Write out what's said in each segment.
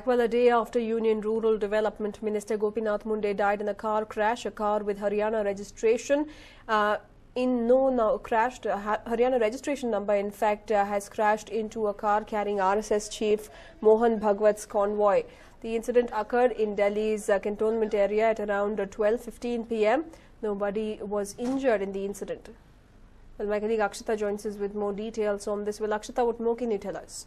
Well, a day after Union Rural Development Minister Gopinath Munde died in a car crash, a car with Haryana registration crashed. Haryana registration number, in fact, has crashed into a car carrying RSS chief Mohan Bhagwat's convoy. The incident occurred in Delhi's cantonment area at around 12:15 p.m. Nobody was injured in the incident. Well, my colleague Akshita joins us with more details on this. Well, Akshita, what more can you tell us?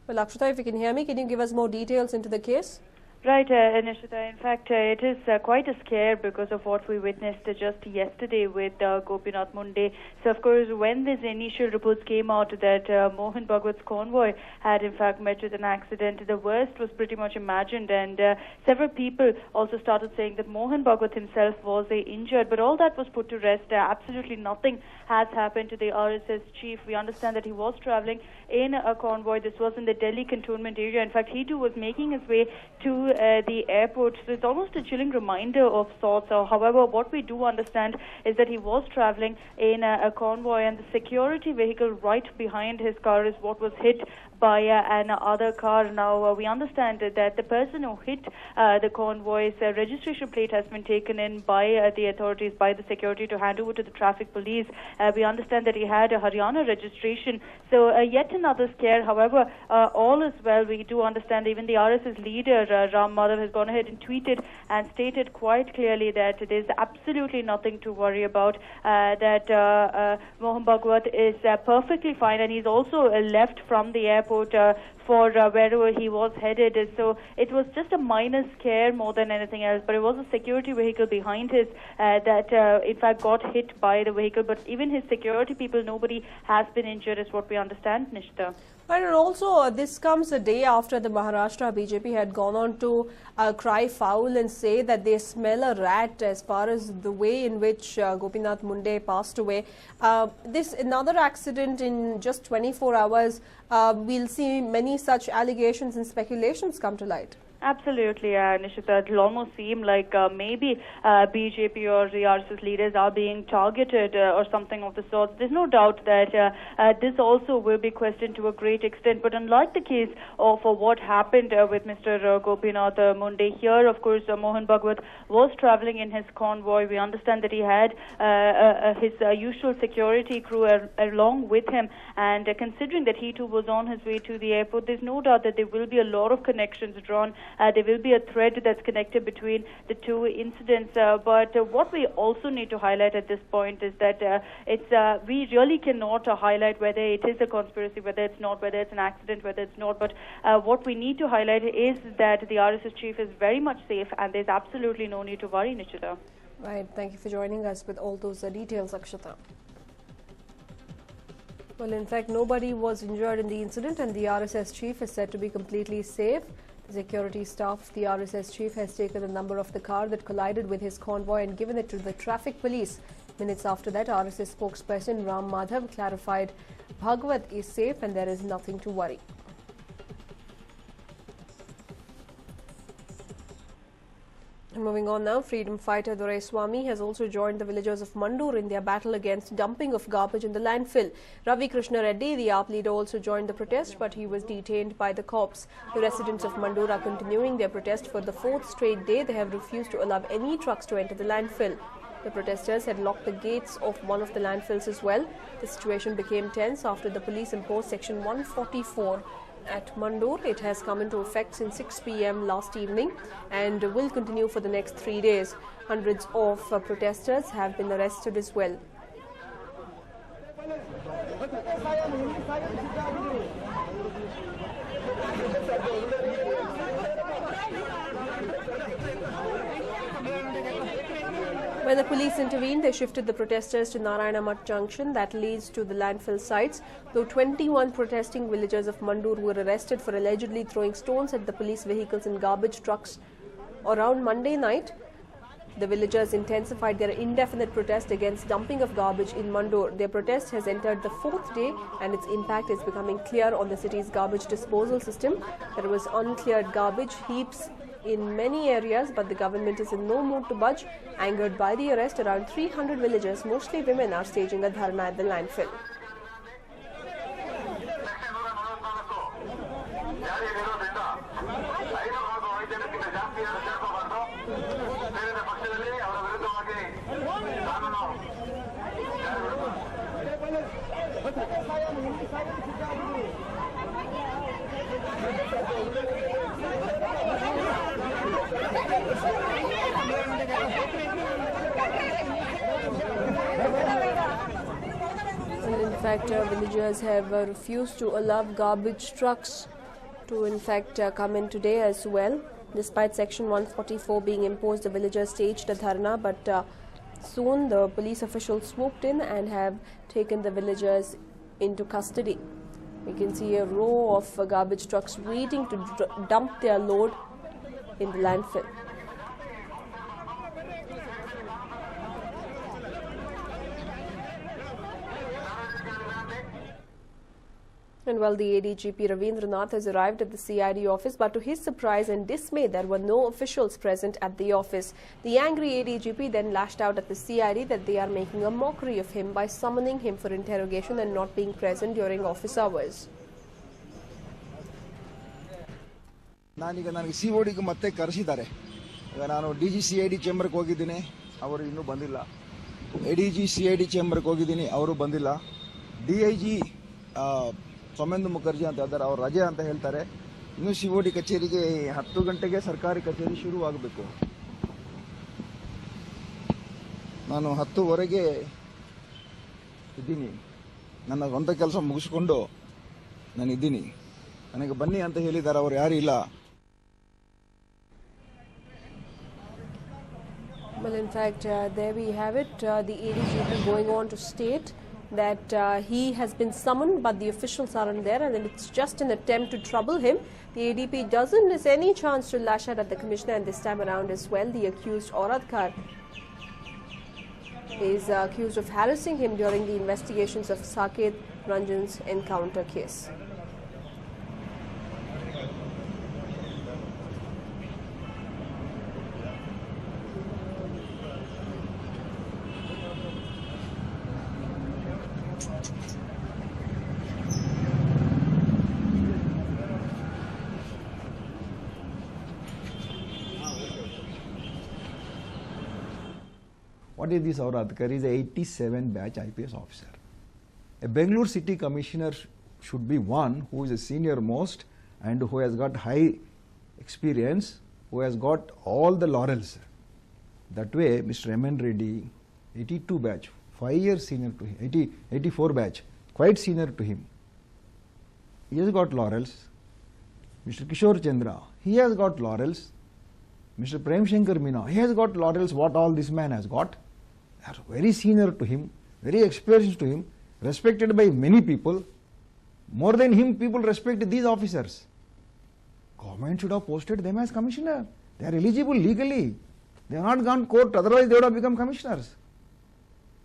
Well, Akshita, if you can hear me, can you give us more details into the case? Right, Nishita. In fact, it is quite a scare because of what we witnessed just yesterday with Gopinath Munde. So, of course, when these initial reports came out that Mohan Bhagwat's convoy had, in fact, met with an accident, the worst was pretty much imagined. And several people also started saying that Mohan Bhagwat himself was injured. But all that was put to rest. Absolutely nothing has happened to the RSS chief. We understand that he was traveling in a convoy. This was in the Delhi cantonment area. In fact, he too was making his way to the airport. So it's almost a chilling reminder of sorts. However, what we do understand is that he was traveling in a convoy, and the security vehicle right behind his car is what was hit by another car. Now, we understand that the person who hit the convoy's registration plate has been taken in by the authorities, by the security, to hand over to the traffic police. We understand that he had a Haryana registration. So yet another scare. However, all is well. We do understand even the RSS leader, Ram Madhav, has gone ahead and tweeted and stated quite clearly that there's absolutely nothing to worry about, that Mohan Bhagwat is perfectly fine, and he's also left from the airport for wherever he was headed. So it was just a minor scare more than anything else, but it was a security vehicle behind his that in fact got hit by the vehicle. But even his security people, nobody has been injured, is what we understand, Nishta. And also, this comes a day after the Maharashtra BJP had gone on to cry foul and say that they smell a rat as far as the way in which Gopinath Munde passed away. This another accident in just 24 hours. We'll see many such allegations and speculations come to light. Absolutely, Nishita. It'll almost seem like maybe BJP or the RSS leaders are being targeted or something of the sort. There's no doubt that this also will be questioned to a great extent. But unlike the case of what happened with Mr. Gopinath Munde, here, of course, Mohan Bhagwat was traveling in his convoy. We understand that he had his usual security crew along with him. And considering that he too was on his way to the airport, there's no doubt that there will be a lot of connections drawn. There will be a thread that's connected between the two incidents. But what we also need to highlight at this point is that we really cannot highlight whether it is a conspiracy, whether it's not, whether it's an accident, whether it's not. But what we need to highlight is that the RSS chief is very much safe, and there's absolutely no need to worry, Nishita. Right. Thank you for joining us with all those details, Akshita. Well, in fact, nobody was injured in the incident, and the RSS chief is said to be completely safe. The security staff of the RSS chief has taken the number of the car that collided with his convoy and given it to the traffic police. Minutes after that, RSS spokesperson Ram Madhav clarified Bhagwat is safe and there is nothing to worry. Moving on now, freedom fighter Doraiswamy has also joined the villagers of Mandur in their battle against dumping of garbage in the landfill. Ravi Krishna Reddy, the AAP leader, also joined the protest, but he was detained by the cops. The residents of Mandur are continuing their protest for the fourth straight day. They have refused to allow any trucks to enter the landfill. The protesters had locked the gates of one of the landfills as well. The situation became tense after the police imposed Section 144 at Mandur. It has come into effect since 6 p.m. last evening and will continue for the next 3 days. Hundreds of protesters have been arrested as well. When the police intervened, they shifted the protesters to Narayana Math Junction that leads to the landfill sites. Though 21 protesting villagers of Mandur were arrested for allegedly throwing stones at the police vehicles and garbage trucks around Monday night, the villagers intensified their indefinite protest against dumping of garbage in Mandur. Their protest has entered the fourth day and its impact is becoming clear on the city's garbage disposal system. There was uncleared garbage heaps in many areas, but the government is in no mood to budge. Angered by the arrest, around 300 villagers, mostly women, are staging a dharna at the landfill. fact, villagers have refused to allow garbage trucks to in fact come in today as well. Despite Section 144 being imposed, the villagers staged a dharna, but soon the police officials swooped in and have taken the villagers into custody. We can see a row of garbage trucks waiting to dump their load in the landfill. And while the ADGP Ravindranath has arrived at the CID office, but to his surprise and dismay, there were no officials present at the office. The angry ADGP then lashed out at the CID that they are making a mockery of him by summoning him for interrogation and not being present during office hours. ನಾನೀಗ ನನಗೆ CODಗೆ ಮತ್ತೆ ಕರೆಸಿದ್ದಾರೆ. ಈಗ ನಾನು DG CID ಚೇಂಬರ್ಗೆ ಹೋಗಿದ್ದೀನಿ, ಅವರು ಇನ್ನೂ ಬಂದಿಲ್ಲ. ADG CID ಚೇಂಬರ್ಗೆ ಹೋಗಿದ್ದೀನಿ, ಅವರು ಬಂದಿಲ್ಲ. DIG ಸೌಮೇಂದ್ರ ಮುಖರ್ಜಿ ಅಂತ ಇದ್ದಾರೆ, ಅವರು ರಜೆ ಅಂತ ಹೇಳ್ತಾರೆ. ಇನ್ನು COD ಕಚೇರಿಗೆ 10 ಗಂಟೆಗೆ ಸರ್ಕಾರಿ ಕಚೇರಿ ಶುರುವಾಗಬೇಕು. ನಾನು 10:15ಗೆ ಇದ್ದೀನಿ, ನನ್ನ ಸ್ವಂತ ಕೆಲಸ ಮುಗಿಸ್ಕೊಂಡು ನಾನು ಇದ್ದೀನಿ. ನನಗೆ ಬನ್ನಿ ಅಂತ ಹೇಳಿದ್ದಾರೆ, ಅವರು ಯಾರು ಇಲ್ಲ. Well, in fact, there we have it. The ADGP going on to state that he has been summoned, but the officials aren't there, and it's just an attempt to trouble him. The ADP doesn't miss any chance to lash out at the commissioner, and this time around as well, the accused Auradkar is accused of harassing him during the investigations of Saket Ranjan's encounter case. What is this Auradkar? He is a 87 batch IPS officer. A Bangalore City Commissioner should be one who is a senior most and who has got high experience, who has got all the laurels. That way, Mr. M.N. Reddy, 82 batch, 5 years senior to him, 84 batch, quite senior to him. He has got laurels. Mr. Kishore Chandra, he has got laurels. Mr. Prem Shankar Meena, he has got laurels, what all this man has got. They are very senior to him, very experienced to him, respected by many people. More than him, people respect these officers. Government should have posted them as commissioner. They are eligible legally. They have not gone court, otherwise they would have become commissioners.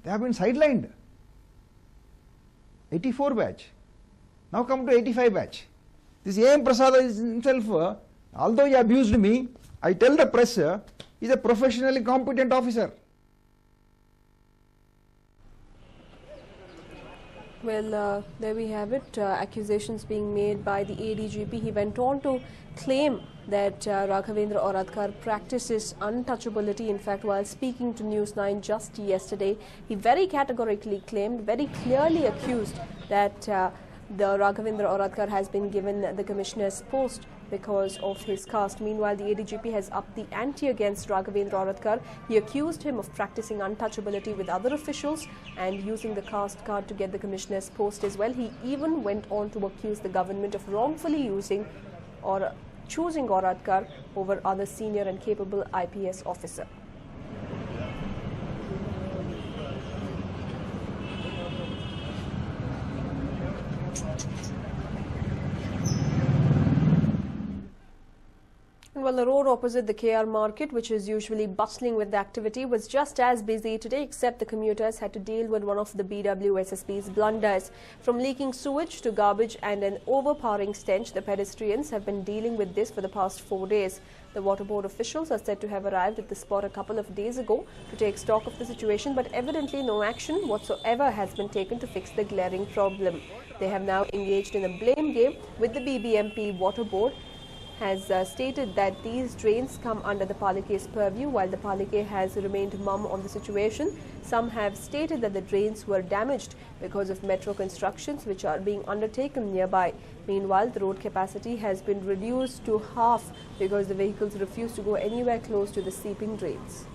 They have been sidelined. 84 batch. Now come to 85 batch. This A.M. Prasad is himself, although he abused me, I tell the press, he is a professionally competent officer. Well, there we have it. Accusations being made by the ADGP. He went on to claim that Raghavendra Auradkar practices untouchability. In fact, while speaking to News9 just yesterday, he very categorically claimed, very clearly accused that the Raghavendra Auradkar has been given the commissioner's post because of his caste. Meanwhile, the ADGP has upped the ante against Raghavendra Auradkar. He accused him of practicing untouchability with other officials and using the caste card to get the commissioner's post as well. He even went on to accuse the government of wrongfully using or choosing Auradkar over other senior and capable IPS officer. Well, the road opposite the KR market, which is usually bustling with activity, was just as busy today, except the commuters had to deal with one of the BWSSB's blunders. From leaking sewage to garbage and an overpowering stench, the pedestrians have been dealing with this for the past 4 days. The water board officials are said to have arrived at the spot a couple of days ago to take stock of the situation, but evidently no action whatsoever has been taken to fix the glaring problem. They have now engaged in a blame game with the BBMP water board, has stated that these drains come under the Palike's purview, while the Palike has remained mum on the situation. Some have stated that the drains were damaged because of metro constructions which are being undertaken nearby. Meanwhile, the road capacity has been reduced to half because the vehicles refuse to go anywhere close to the seeping drains.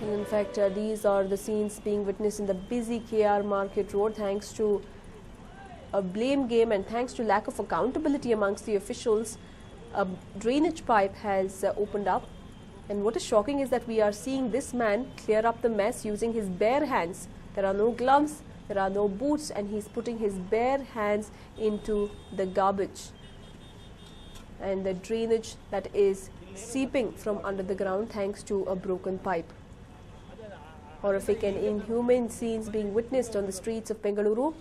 And in fact, these are the scenes being witnessed in the busy KR Market Road thanks to a blame game and thanks to lack of accountability amongst the officials. A drainage pipe has opened up, and what is shocking is that we are seeing this man clear up the mess using his bare hands. There are no gloves, there are no boots, and he's putting his bare hands into the garbage and the drainage that is seeping from under the ground thanks to a broken pipe. Horrific and inhumane scenes being witnessed on the streets of Bengaluru.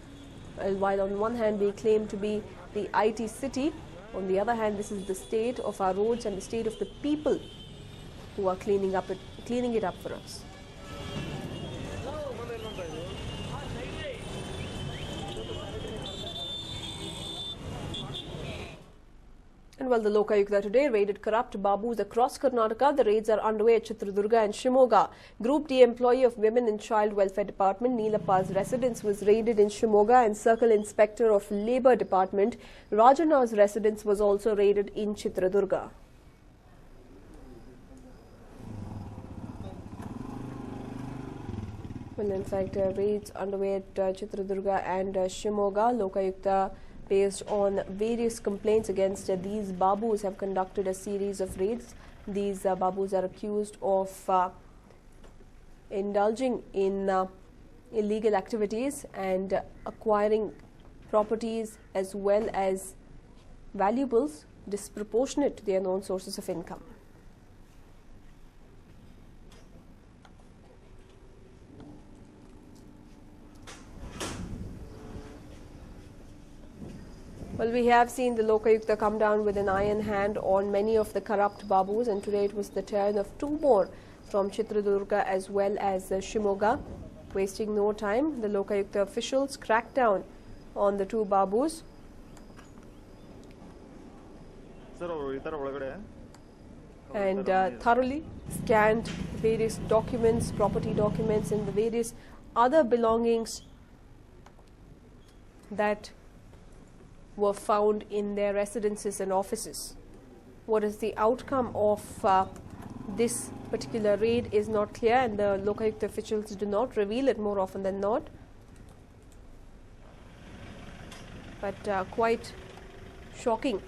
While on one hand we claim to be the IT city, on the other hand this is the state of our roads and the state of the people who are cleaning it up for us. And while the Lokayukta today raided corrupt babus across Karnataka, the raids are underway at Chitradurga and Shimoga. Group D employee of Women and Child Welfare Department Neelappa's residence was raided in Shimoga, and Circle Inspector of Labour Department Rajana's residence was also raided in Chitradurga. Well, in fact, raids underway at Chitradurga and Shimoga. Lokayukta, based on various complaints against these babus, have conducted a series of raids. These babus are accused of indulging in illegal activities and acquiring properties as well as valuables disproportionate to their known sources of income. Well, we have seen the Lokayukta come down with an iron hand on many of the corrupt babus, and today it was the turn of two more from Chitradurga as well as Shimoga. Wasting no time, the Lokayukta officials cracked down on the two babus. And thoroughly scanned various documents, property documents and the various other belongings that were found in their residences and offices. What is the outcome of this particular raid is not clear, and the Lokayukta officials do not reveal it more often than not. But quite shocking